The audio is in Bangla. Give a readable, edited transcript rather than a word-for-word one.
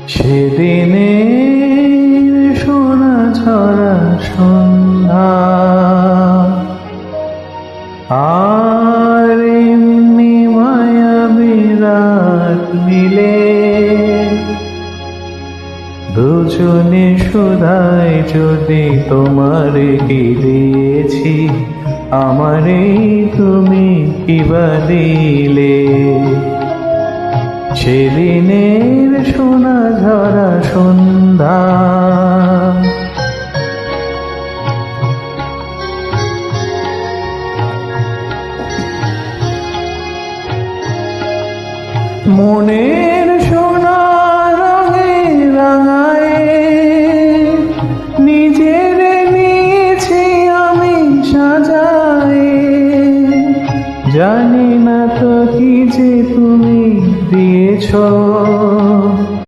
সেদিনের সোনা ঝরা সন্ধ্যা আর এমনি মায়াবী রাত মিলে দুজনে শুধায় যদি তোমারে কি দিয়েছি, আমারে তুমি কিবা দিলে। সেদিনের সোনা ঝরা সন্ধ্যা